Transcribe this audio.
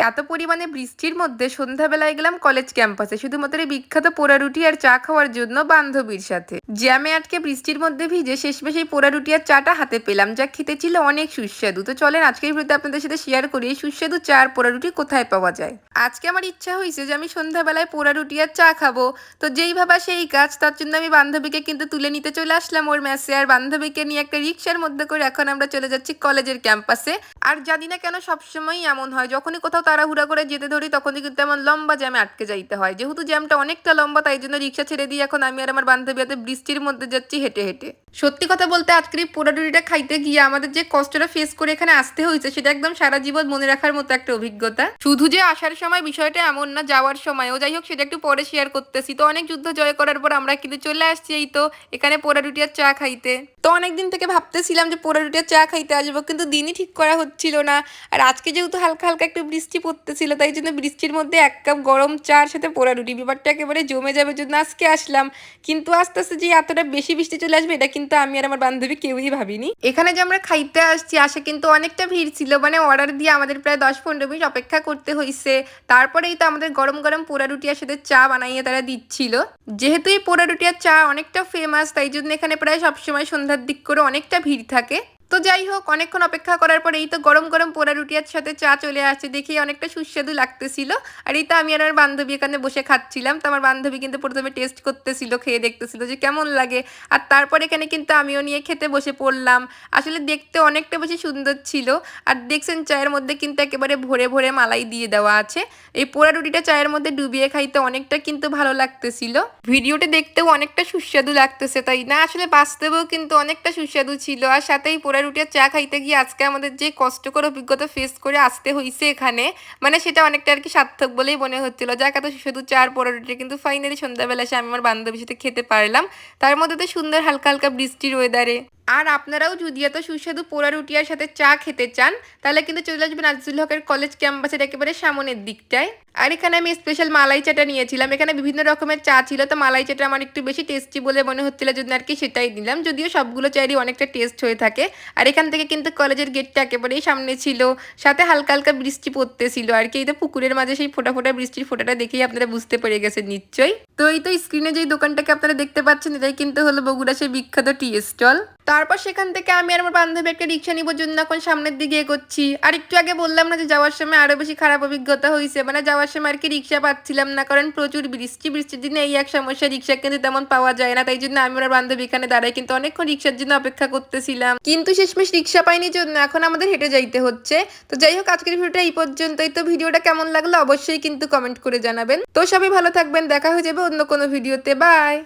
এত পরিমাণে বৃষ্টির মধ্যে সন্ধ্যাবেলায় গেলাম কলেজ ক্যাম্পাসে শুধুমাত্র এই বিখ্যাত পোড়া রুটি আর চা খাওয়ার জন্য বান্ধবীর সাথে। জ্যামে আটকে বৃষ্টির মধ্যে ভিজে শেষমেশ এই পোড়া রুটি আর চাটা হাতে পেলাম, যা খেতে ছিল অনেক সুস্বাদু। তো চলেন আজকের ভিডিওতে আপনাদের সাথে শেয়ার করি এই সুস্বাদু চা আর পোড়া রুটি কোথায় পাওয়া যায়। আজকে আমার ইচ্ছা হয়েছে যে আমি সন্ধ্যাবেলায় পোড়া রুটি আর চা খাবো। তো যেই ভাবা সেই কাজ, তার জন্য আমি বান্ধবীকে কিন্তু তুলে নিতে চলে আসলাম ওর মেসে। আর বান্ধবীকে নিয়ে একটা রিক্সার মধ্যে করে এখন আমরা চলে যাচ্ছি কলেজের ক্যাম্পাসে। আর জানি না কেন সবসময় এমন হয়, যখনই কোথাও তাড়াহুড়া করে যেতে ধরি তখনই কিন্তু এমন লম্বা জ্যামে আটকে যাইতে হয়। যেহেতু জ্যামটা অনেকটা লম্বা, তাই জন্য রিক্সা ছেড়ে দিয়ে এখন আমি আর আমার বান্ধবী হাতে বৃষ্টির মধ্যে যাচ্ছি হেঁটে হেঁটে। সত্যি কথা বলতে আজকের এই পোড়া রুটিটা খাইতে গিয়ে আমাদের যে কষ্টটা ফেস করে এখানে আসতে হয়েছে, সেটা একদম সারা জীবন মনে রাখার মতো একটা অভিজ্ঞতা। শুধু যে আসার সময় বিষয়টা এমন না, যাওয়ার সময়ও। যাই হোক, সেটা একটু পরে শেয়ার করতেছি। তো অনেক যুদ্ধ জয় করার পর আমরা কিন্তু চলে আসছি এই তো এখানে পোড়া রুটি আর চা খাইতে। তো অনেকদিন থেকে ভাবতেছিলাম যে পোড়া রুটি আর চা খাইতে আসবো, কিন্তু দিনই ঠিক করা হচ্ছিল না। আর আজকে যেহেতু হালকা হালকা একটু বৃষ্টি পড়তেছিল, তাই জন্য বৃষ্টির মধ্যে 1 কাপ গরম চার সাথে পোড়া রুটি, ব্যাপারটা একেবারে জমে যাবে জন্য আজকে আসলাম। কিন্তু আস্তে আস্তে যে এতটা বেশি বৃষ্টি চলে আসবে, এটা কিন্তু আমি আর আমার বান্ধবী কেউই ভাবিনি। এখানে যে আমরা খাইতে আসছি, আসে কিন্তু অনেকটা ভিড় ছিল, মানে অর্ডার দিয়ে আমাদের প্রায় 10-15 মিনিট অপেক্ষা করতে হয়েছে। তারপরেই তো আমাদের গরম গরম পোড়া রুটি আর সাথে চা বানাইয়ে তারা দিচ্ছিল। যেহেতু এই পোড়া রুটি আর চা অনেকটা ফেমাস, তাই জন্য এখানে প্রায় সবসময় সন্ধ্যার দিক করে অনেকটা ভিড় থাকে। তো যাই হোক, অনেকক্ষণ অপেক্ষা করার পরে এই তো গরম গরম পোড়া রুটির সাথে চা চলে আসছে, দেখে অনেকটা সুস্বাদু লাগতেছিল। আর এই তো আমি আর আমার বান্ধবী এখানে বসে খাচ্ছিলাম। তো আমার বান্ধবী কিন্তু প্রথমে টেস্ট করতেছিল, খেয়ে দেখতেছিল যে কেমন লাগে। আর তারপর এখানে কিন্তু আমিও নিয়ে খেতে বসে পড়লাম। আসলে দেখতে অনেকটা বেশি সুন্দর ছিল। আর দেখছেন চায়ের মধ্যে কিন্তু একেবারে ভরে ভরে মালাই দিয়ে দেওয়া আছে। এই পোড়া রুটিটা চায়ের মধ্যে ডুবিয়ে খাইতে অনেকটা কিন্তু ভালো লাগতেছিল। ভিডিওতে দেখতেও অনেকটা সুস্বাদু লাগতেছে, তাই না? আসলে বাস্তবেও কিন্তু অনেকটা সুস্বাদু ছিল। আর সাথেই পোড়া রুটি আর চা খাইতে গিয়ে আজকে আমাদের যে কষ্টকর অভিজ্ঞতা ফেস করে আসতে হয়েছে এখানে, মানে সেটা অনেকটা আর কি সার্থক বলেই মনে হচ্ছিল। যাক, এত সুস্বাদু চা আর পোড়া রুটি কিন্তু ফাইনালি সন্ধ্যাবেলা এসে আমি আমার বান্ধবীর সাথে খেতে পারলাম, তার মধ্যে তো সুন্দর হালকা হালকা বৃষ্টির ওয়েদারে। আর আপনারাও যদি এত সুস্বাদু পোড়া রুটি আর সাথে চা খেতে চান, তাহলে কিন্তু চলে আসবেন আজিজুল হকের কলেজ ক্যাম্পাসের একেবারে সামনের দিকটায়। আর এখানে আমি স্পেশাল মালাই চাটা নিয়েছিলাম। এখানে বিভিন্ন রকমের চা ছিল, তো মালাই চাটা আমার একটু বেশি টেস্টি বলে মনে হচ্ছিল জন্য আর কি সেটাই নিলাম, যদিও সবগুলো চায়েরই অনেকটা টেস্ট হয়ে থাকে। আর এখান থেকে কিন্তু কলেজের গেটটা একেবারেই সামনে ছিল, সাথে হালকা হালকা বৃষ্টি পড়তেছিল আর কি। এই তো পুকুরের মাঝে সেই ফোটা ফোটা বৃষ্টির ফোটাটা দেখেই আপনারা বুঝতে পেরে গেছেন নিশ্চয়ই। তো এই তো স্ক্রিনে যেই দোকানটাকে আপনারা দেখতে পাচ্ছেন, এটাই কিন্তু হলো বগুড়া সেই বিখ্যাত টি স্টল। তারপর সেখান থেকে আমি আর আমার বান্ধবী একটা রিক্সা নিব জন্য এখন সামনের দিকে এগোচ্ছি। আর একটু আগে বললাম না যে যাওয়ার সময় আরো বেশি খারাপ অভিজ্ঞতা হয়েছে, মানে যাওয়ার সময় আর কি রিক্সা পাচ্ছিলাম না, কারণ প্রচুর বৃষ্টির দিনে এই এক সমস্যা, রিক্সা কিন্তু তেমন পাওয়া যায় না। তাই জন্য আমি আর বান্ধবী এখানে দাঁড়াই কিন্তু অনেকক্ষণ রিক্সার জন্য অপেক্ষা করতেছিলাম, কিন্তু শেষমেশ রিক্সা পাইনি জন্য এখন আমাদের হেঁটে যাইতে হচ্ছে। তো যাই হোক, আজকের ভিডিওটা এই পর্যন্তই। তো ভিডিওটা কেমন লাগলো অবশ্যই কিন্তু কমেন্ট করে জানাবেন। তো সবাই ভালো থাকবেন, দেখা হয়ে যাবে অন্য কোনো ভিডিওতে। বাই।